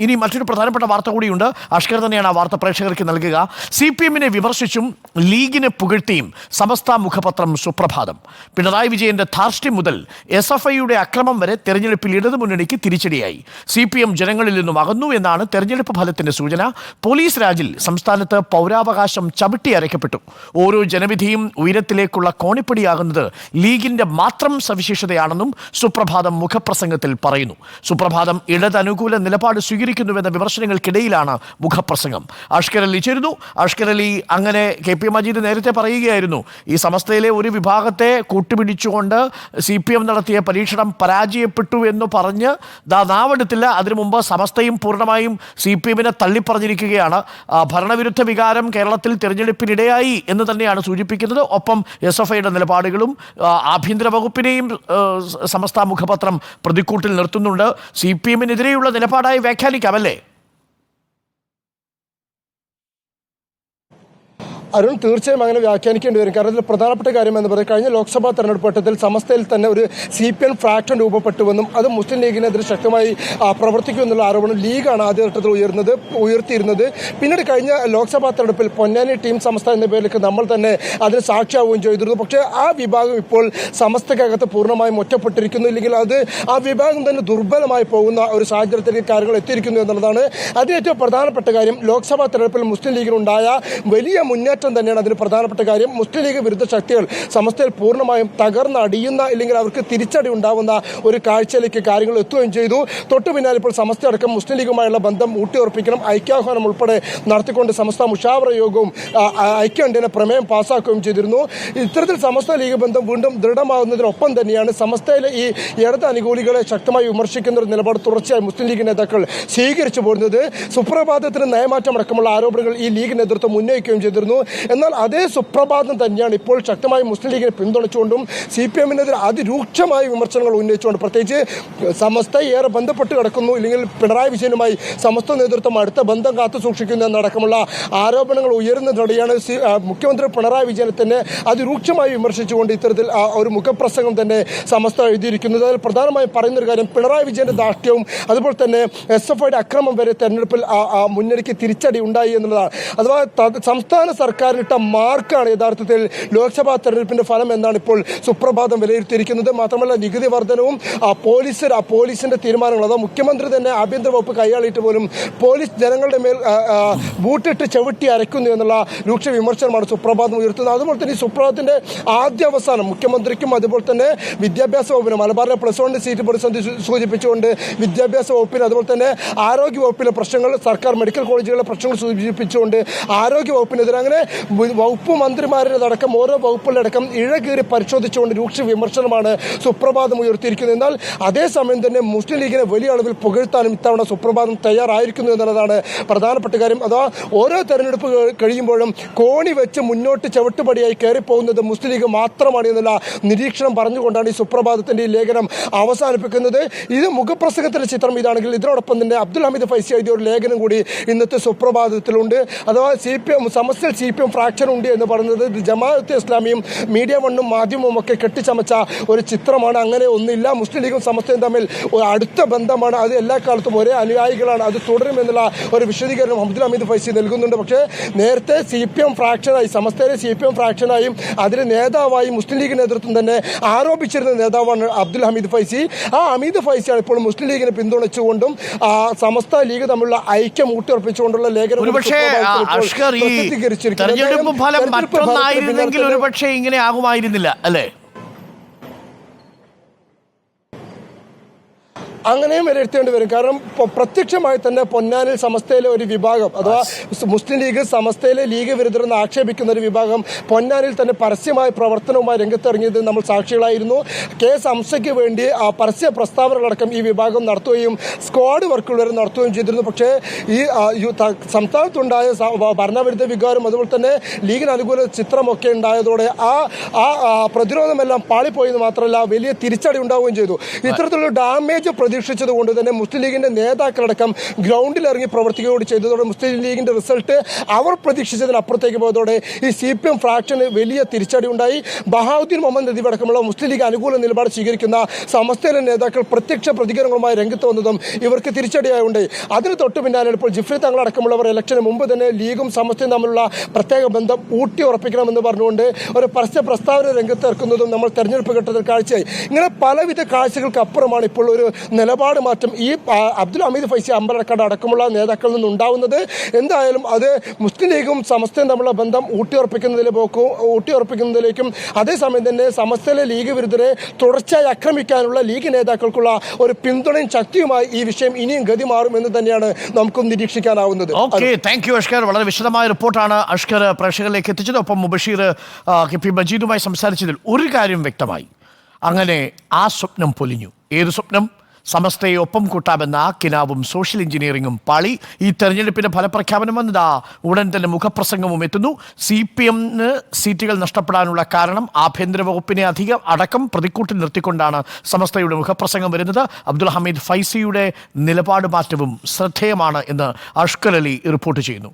ഇനി മറ്റൊരു പ്രധാനപ്പെട്ട വാർത്ത കൂടിയുണ്ട്. അഷ്കർ തന്നെയാണ് ആ വാർത്ത പ്രേക്ഷകർക്ക് നൽകുക. CPM-നെ വിമർശിച്ചും ലീഗിനെ പുകഴ്ത്തിയും സമസ്ത മുഖപത്രം സുപ്രഭാതം. പിണറായി വിജയന്റെ ധാർഷ്ട്യം മുതൽ SFIയുടെ അക്രമം വരെ തെരഞ്ഞെടുപ്പിൽ ഇടതുമുന്നണിക്ക് തിരിച്ചടിയായി. CPM ജനങ്ങളിൽ നിന്നും അകന്നു എന്നാണ് തെരഞ്ഞെടുപ്പ് ഫലത്തിന്റെ സൂചന. പോലീസ് രാജിൽ സംസ്ഥാനത്ത് പൗരാവകാശം ചവിട്ടി അരയ്ക്കപ്പെട്ടു. ഓരോ ജനവിധിയും ഉയരത്തിലേക്കുള്ള കോണിപ്പടിയാകുന്നത് ലീഗിന്റെ മാത്രം സവിശേഷതയാണെന്നും സുപ്രഭാതം മുഖപ്രസംഗത്തിൽ പറയുന്നു. സുപ്രഭാതം ഇടതനുകൂല നിലപാട് സ്വീകരിക്കുന്നുവെന്ന വിമർശനങ്ങൾക്കിടയിലാണ് മുഖപ്രസംഗം. അഷ്കർ അലി ചേരുന്നു. അഷ്കർ അലി, അങ്ങനെ KP മജീദ് നേരത്തെ പറയുകയായിരുന്നു, ഈ സമസ്തയിലെ ഒരു വിഭാഗത്തെ കൂട്ടുപിടിച്ചുകൊണ്ട് CPM നടത്തിയ പരീക്ഷണം പരാജയപ്പെട്ടു എന്ന് പറഞ്ഞ് നാവെടുത്തില്ല. അതിനു മുമ്പ് സമസ്തയും പൂർണ്ണമായും CPM-നെ തള്ളിപ്പറഞ്ഞിരിക്കുകയാണ്. ഭരണവിരുദ്ധ വികാരം കേരളത്തിൽ തിരഞ്ഞെടുപ്പിനിടയായി എന്ന് തന്നെയാണ് സൂചിപ്പിക്കുന്നത്. ഒപ്പം SFIയുടെ നിലപാടുകളും ആഭ്യന്തര വകുപ്പിനെയും സമസ്ത മുഖപത്രം പ്രതിക്കൂട്ടിൽ നിർത്തുന്നുണ്ട്. CPM-നെതിരെയുള്ള നിലപാടായി വ്യാഖ്യാനിക്കാം അല്ലേ? അരുൺ, തീർച്ചയായും അങ്ങനെ വ്യാഖ്യാനിക്കേണ്ടി വരും. കാരണം ഇതിൽ പ്രധാനപ്പെട്ട കാര്യം എന്ന് പറയുന്നത്, കഴിഞ്ഞ ലോക്സഭാ തെരഞ്ഞെടുപ്പ് ഘട്ടത്തിൽ സമസ്തയിൽ തന്നെ ഒരു CPM ഫ്രാക്ഷൻ രൂപപ്പെട്ടുവെന്നും അത് മുസ്ലിം ലീഗിനെതിരെ ശക്തമായി പ്രവർത്തിക്കുമെന്നുള്ള ആരോപണം ലീഗാണ് ആദ്യഘട്ടത്തിൽ ഉയർത്തിയിരുന്നത്. പിന്നീട് കഴിഞ്ഞ ലോക്സഭാ തെരഞ്ഞെടുപ്പിൽ പൊന്നാനി ടീം സമസ്ത എന്ന പേരിലേക്ക് നമ്മൾ തന്നെ അതിന് സാക്ഷിയാവുകയും ചെയ്തിരുന്നു. പക്ഷേ ആ വിഭാഗം ഇപ്പോൾ സമസ്തക്കകത്ത് പൂർണ്ണമായും ഒറ്റപ്പെട്ടിരിക്കുന്നു. ഇല്ലെങ്കിൽ ആ വിഭാഗം തന്നെ ദുർബലമായി പോകുന്ന ഒരു സാഹചര്യത്തിലേക്ക് കാര്യങ്ങൾ എത്തിയിരിക്കുന്നു എന്നുള്ളതാണ്. അതിന് ഏറ്റവും പ്രധാനപ്പെട്ട കാര്യം, ലോക്സഭാ തെരഞ്ഞെടുപ്പിൽ മുസ്ലിം ലീഗിനുണ്ടായ വലിയ മുന്നേറ്റം തന്നെയാണ് അതിന് പ്രധാനപ്പെട്ട കാര്യം. മുസ്ലിം ലീഗ് വിരുദ്ധ ശക്തികൾ സമസ്തയിൽ പൂർണ്ണമായും തകർന്നടിയുന്ന, ഇല്ലെങ്കിൽ അവർക്ക് തിരിച്ചടി ഉണ്ടാവുന്ന ഒരു കാഴ്ചയിലേക്ക് കാര്യങ്ങൾ എത്തുകയും ചെയ്തു. തൊട്ടു പിന്നാലെ ഇപ്പോൾ സമസ്ത അടക്കം മുസ്ലിം ലീഗുമായുള്ള ബന്ധം ഊട്ടിയുറപ്പിക്കണം, ഐക്യാഹ്വാനം ഉൾപ്പെടെ നടത്തിക്കൊണ്ട് സമസ്ത മുഷാവറ യോഗവും ഐക്യകണ്ഠേന പ്രമേയം പാസ്സാക്കുകയും ചെയ്തിരുന്നു. ഇത്തരത്തിൽ സമസ്ത ലീഗ് ബന്ധം വീണ്ടും ദൃഢമാകുന്നതിനൊപ്പം തന്നെയാണ് സമസ്തയിലെ ഈ ഇടത് അനുകൂലികളെ ശക്തമായി വിമർശിക്കുന്ന ഒരു നിലപാട് തുടർച്ചയായി മുസ്ലിം ലീഗ് നേതാക്കൾ സ്വീകരിച്ചു പോരുന്നത്. സുപ്രഭാതത്തിന് നയമാറ്റം അടക്കമുള്ള ആരോപണങ്ങൾ ഈ ലീഗ് നേതൃത്വം ഉന്നയിക്കുകയും ചെയ്തിരുന്നു. എന്നാൽ അതേ സുപ്രഭാതം തന്നെയാണ് ഇപ്പോൾ ശക്തമായി മുസ്ലിം ലീഗിനെ പിന്തുണച്ചുകൊണ്ടും CPM-നെതിരെ അതിരൂക്ഷമായ വിമർശനങ്ങൾ ഉന്നയിച്ചുകൊണ്ട്, പ്രത്യേകിച്ച് സമസ്ത ഏറെ ബന്ധപ്പെട്ട് കിടക്കുന്നു, ഇല്ലെങ്കിൽ പിണറായി വിജയനുമായി സമസ്ത നേതൃത്വം അടുത്ത ബന്ധം കാത്തു സൂക്ഷിക്കുന്നു എന്നടക്കമുള്ള ആരോപണങ്ങൾ ഉയരുന്നതിനിടെയാണ് മുഖ്യമന്ത്രി പിണറായി വിജയനെ തന്നെ അതിരൂക്ഷമായി വിമർശിച്ചുകൊണ്ട് ഇത്തരത്തിൽ ഒരു മുഖപ്രസംഗം തന്നെ സമസ്ത എഴുതിയിരിക്കുന്നത്. അതിൽ പ്രധാനമായും പറയുന്നൊരു കാര്യം, പിണറായി വിജയന്റെ ധാർഷ്ട്യവും അതുപോലെ തന്നെ SFIയുടെ അക്രമം വരെ തെരഞ്ഞെടുപ്പിൽ മുന്നണിക്ക് തിരിച്ചടി ഉണ്ടായി എന്നുള്ളതാണ്. അഥവാ സംസ്ഥാന സർക്കാരിനിട്ട മാർക്കാണ് യഥാർത്ഥത്തിൽ ലോക്സഭാ തെരഞ്ഞെടുപ്പിന്റെ ഫലം എന്നാണ് ഇപ്പോൾ സുപ്രഭാതം വിലയിരുത്തിയിരിക്കുന്നത്. മാത്രമല്ല, നികുതി വർധനവും പോലീസിന്റെ തീരുമാനങ്ങൾ, അഥവാ മുഖ്യമന്ത്രി തന്നെ ആഭ്യന്തര വകുപ്പ് കൈയാളിയിട്ട് പോലും പോലീസ് ജനങ്ങളുടെ മേൽ ബൂട്ടിട്ട് ചവിട്ടി അരയ്ക്കുന്നു എന്നുള്ള രൂക്ഷ വിമർശനമാണ് സുപ്രഭാതം ഉയർത്തുന്നത്. അതുപോലെ തന്നെ ഈ സുപ്രഭാതത്തിന്റെ ആദ്യ അവസാനം മുഖ്യമന്ത്രിക്കും അതുപോലെ തന്നെ വിദ്യാഭ്യാസ വകുപ്പിന്, മലബാറിലെ +1 സീറ്റ് പ്രതിസന്ധി സൂചിപ്പിച്ചുകൊണ്ട് വിദ്യാഭ്യാസ വകുപ്പിന് അതുപോലെ തന്നെ ആരോഗ്യ വകുപ്പിലെ പ്രശ്നങ്ങൾ, സർക്കാർ മെഡിക്കൽ കോളേജുകളിലെ പ്രശ്നങ്ങൾ സൂചിപ്പിച്ചുകൊണ്ട് ആരോഗ്യ വകുപ്പിനെതിരെ അങ്ങനെ വകുപ്പ് മന്ത്രിമാരുടേതടക്കം ഓരോ വകുപ്പുകളടക്കം ഇഴകീറി പരിശോധിച്ചുകൊണ്ട് രൂക്ഷ വിമർശനമാണ് സുപ്രഭാതം ഉയർത്തിയിരിക്കുന്നത്. എന്നാൽ അതേസമയം തന്നെ മുസ്ലിം ലീഗിനെ വലിയ അളവിൽ പുകഴ്ത്താനും ഇത്തവണ സുപ്രഭാതം തയ്യാറായിരിക്കുന്നു എന്നുള്ളതാണ് പ്രധാനപ്പെട്ട കാര്യം. അഥവാ ഓരോ തെരഞ്ഞെടുപ്പ് കഴിയുമ്പോഴും കോണി വെച്ച് മുന്നോട്ട് ചവിട്ടുപടിയായി കയറിപ്പോകുന്നത് മുസ്ലിം ലീഗ് മാത്രമാണ് എന്നുള്ള നിരീക്ഷണം പറഞ്ഞുകൊണ്ടാണ് ഈ സുപ്രഭാതത്തിന്റെ ഈ ലേഖനം അവസാനിപ്പിക്കുന്നത്. ഇത് മുഖപ്രസംഗത്തിന്റെ ചിത്രം ഇതാണെങ്കിൽ, ഇതിനോടൊപ്പം തന്നെ അബ്ദുൽ ഹമീദ് ഫൈസി എഴുതിയ ഒരു ലേഖനം കൂടി ഇന്നത്തെ സുപ്രഭാതത്തിലുണ്ട്. അഥവാ സമസ്തയിൽ CPM ഫ്രാക്ചർ ഉണ്ട് എന്ന് പറയുന്നത് ജമാഅത്തെ ഇസ്ലാമിയും മീഡിയ വണ്ണും മാധ്യമവും ഒക്കെ കെട്ടിച്ചമച്ച ഒരു ചിത്രമാണ്. അങ്ങനെ ഒന്നില്ല. മുസ്ലിം ലീഗും സമസ്തയും തമ്മിൽ അടുത്ത ബന്ധമാണ്. അത് എല്ലാ കാലത്തും ഒരേ അനുയായികളാണ്. അത് തുടരുമെന്നുള്ള ഒരു വിശദീകരണം അബ്ദുൽ ഹമീദ് ഫൈസി നൽകുന്നുണ്ട്. പക്ഷേ നേരത്തെ CPM ഫ്രാക്ഷനായി, സമസ്തയിലെ CPM ഫ്രാക്ഷനായും അതിന് നേതാവായി മുസ്ലിം ലീഗ് നേതൃത്വം തന്നെ ആരോപിച്ചിരുന്ന നേതാവാണ് അബ്ദുൽ ഹമീദ് ഫൈസി. ആ ഹമീദ് ഫൈസിയാണ് ഇപ്പോൾ മുസ്ലിം ലീഗിനെ പിന്തുണച്ചുകൊണ്ടും സമസ്ത ലീഗ് തമ്മിലുള്ള ഐക്യം ഊട്ടിയുറപ്പിച്ചുകൊണ്ടുള്ള ലേഖനം തെരഞ്ഞെടുപ്പ് ഫലം മറ്റൊന്നായിരുന്നെങ്കിൽ ഒരുപക്ഷെ ഇങ്ങനെ ആകുമായിരുന്നില്ല അല്ലേ? അങ്ങനെയും വിലയിരുത്തേണ്ടി വരും. കാരണം പ്രത്യക്ഷമായി തന്നെ പൊന്നാനിൽ സമസ്തയിലെ ഒരു വിഭാഗം, അഥവാ മുസ്ലിം ലീഗ് സമസ്തയിലെ ലീഗ് വിരുദ്ധരെന്ന് ആക്ഷേപിക്കുന്ന ഒരു വിഭാഗം പൊന്നാനിൽ തന്നെ പരസ്യമായ പ്രവർത്തനവുമായി രംഗത്തിറങ്ങിയത് നമ്മൾ സാക്ഷികളായിരുന്നു. ഹംസയ്ക്ക് വേണ്ടി പരസ്യ പ്രസ്താവനകളടക്കം ഈ വിഭാഗം നടത്തുകയും സ്ക്വാഡ് വർക്കുകൾ നടത്തുകയും ചെയ്തിരുന്നു. പക്ഷേ ഈ സംസ്ഥാനത്തുണ്ടായ ഭരണവിരുദ്ധ വികാരം അതുപോലെ തന്നെ ലീഗിന് അനുകൂല ചിത്രമൊക്കെ ഉണ്ടായതോടെ ആ പ്രതിരോധമെല്ലാം പാളിപ്പോയെന്ന് മാത്രമല്ല വലിയ തിരിച്ചടി ഉണ്ടാവുകയും ചെയ്തു. ഇത്തരത്തിലുള്ള ഡാമേജ് പ്രതീക്ഷിച്ചത് കൊണ്ട് തന്നെ മുസ്ലിം ലീഗിന്റെ നേതാക്കളടക്കം ഗ്രൗണ്ടിൽ ഇറങ്ങി പ്രവർത്തിക്കുകയോട് ചെയ്തതോടെ മുസ്ലിം ലീഗിന്റെ റിസൾട്ട് അവർ പ്രതീക്ഷിച്ചതിനപ്പുറത്തേക്ക് പോയതോടെ ഈ CPM ഫ്രാക്ഷന് വലിയ തിരിച്ചടി ഉണ്ടായി. ബഹാവുദ്ദീൻ മുഹമ്മദ് നദീബ് അടക്കമുള്ള മുസ്ലിം ലീഗ് അനുകൂല നിലപാട് സ്വീകരിക്കുന്ന സമസ്തയിലെ നേതാക്കൾ പ്രത്യക്ഷ പ്രതികരണങ്ങളുമായി രംഗത്ത് വന്നതും ഇവർക്ക് തിരിച്ചടിയായുണ്ട്. അതിന് തൊട്ട് പിന്നാലെ ഇപ്പോൾ ജിഫ്രി തങ്ങളടക്കമുള്ളവർ ഇലക്ഷന് മുമ്പ് തന്നെ ലീഗും സമസ്തയും തമ്മിലുള്ള പ്രത്യേക ബന്ധം ഊട്ടി ഉറപ്പിക്കണമെന്ന് പറഞ്ഞുകൊണ്ട് ഒരു പരസ്യ പ്രസ്താവന രംഗത്ത് ഇറക്കുന്നതും നമ്മൾ തെരഞ്ഞെടുപ്പ് ഘട്ടത്തിൽ കാഴ്ചയായി. ഇങ്ങനെ പലവിധ കാഴ്ചകൾക്ക് അപ്പുറമാണ് ഇപ്പോൾ ഒരു നിലപാട് മാറ്റം ഈ അബ്ദുൽ ഹമീദ് ഫൈസി അമ്പലക്കാട് അടക്കമുള്ള നേതാക്കളിൽ നിന്നുണ്ടാവുന്നത്. എന്തായാലും അത് മുസ്ലിം ലീഗും സമസ്തയും തമ്മിലുള്ള ബന്ധം ഊട്ടിയുറപ്പിക്കുന്നതിലേക്കും അതേസമയം തന്നെ സമസ്തയിലെ ലീഗ് വിരുദ്ധരെ തുടർച്ചയായി ആക്രമിക്കാനുള്ള ലീഗ് നേതാക്കൾക്കുള്ള ഒരു പിന്തുണയും ശക്തിയുമായി ഈ വിഷയം ഇനിയും ഗതി മാറും എന്ന് തന്നെയാണ് നമുക്കും നിരീക്ഷിക്കാനാവുന്നത്. Okay, thank you Ashkar. വളരെ വിശദമായ റിപ്പോർട്ടാണ് അഷ്കർ പ്രേക്ഷകരിലേക്ക് എത്തിച്ചത്. ഒപ്പം മുബഷീർ KP മജീദുമായി സംസാരിച്ചതിൽ ഒരു കാര്യം വ്യക്തമായി, അങ്ങനെ ആ സ്വപ്നം പൊലിഞ്ഞു. ഏത് സ്വപ്നം? സമസ്തയെ ഒപ്പം കൂട്ടാമെന്ന കിനാവും സോഷ്യൽ എഞ്ചിനീയറിംഗും പാളി. ഈ തെരഞ്ഞെടുപ്പിന്റെ ഫലപ്രഖ്യാപനം വന്നതാ ഉടൻ തന്നെ മുഖപ്രസംഗവും എത്തുന്നു. CPMന് സീറ്റുകൾ നഷ്ടപ്പെടാനുള്ള കാരണം ആഭ്യന്തര വകുപ്പിനെ അടക്കം പ്രതിക്കൂട്ടിൽ നിർത്തിക്കൊണ്ടാണ് സമസ്തയുടെ മുഖപ്രസംഗം വരുന്നത്. അബ്ദുൽ ഹമീദ് ഫൈസിയുടെ നിലപാട് മാറ്റവും ശ്രദ്ധേയമാണ് എന്ന് അഷ്കർ അലി റിപ്പോർട്ട് ചെയ്യുന്നു.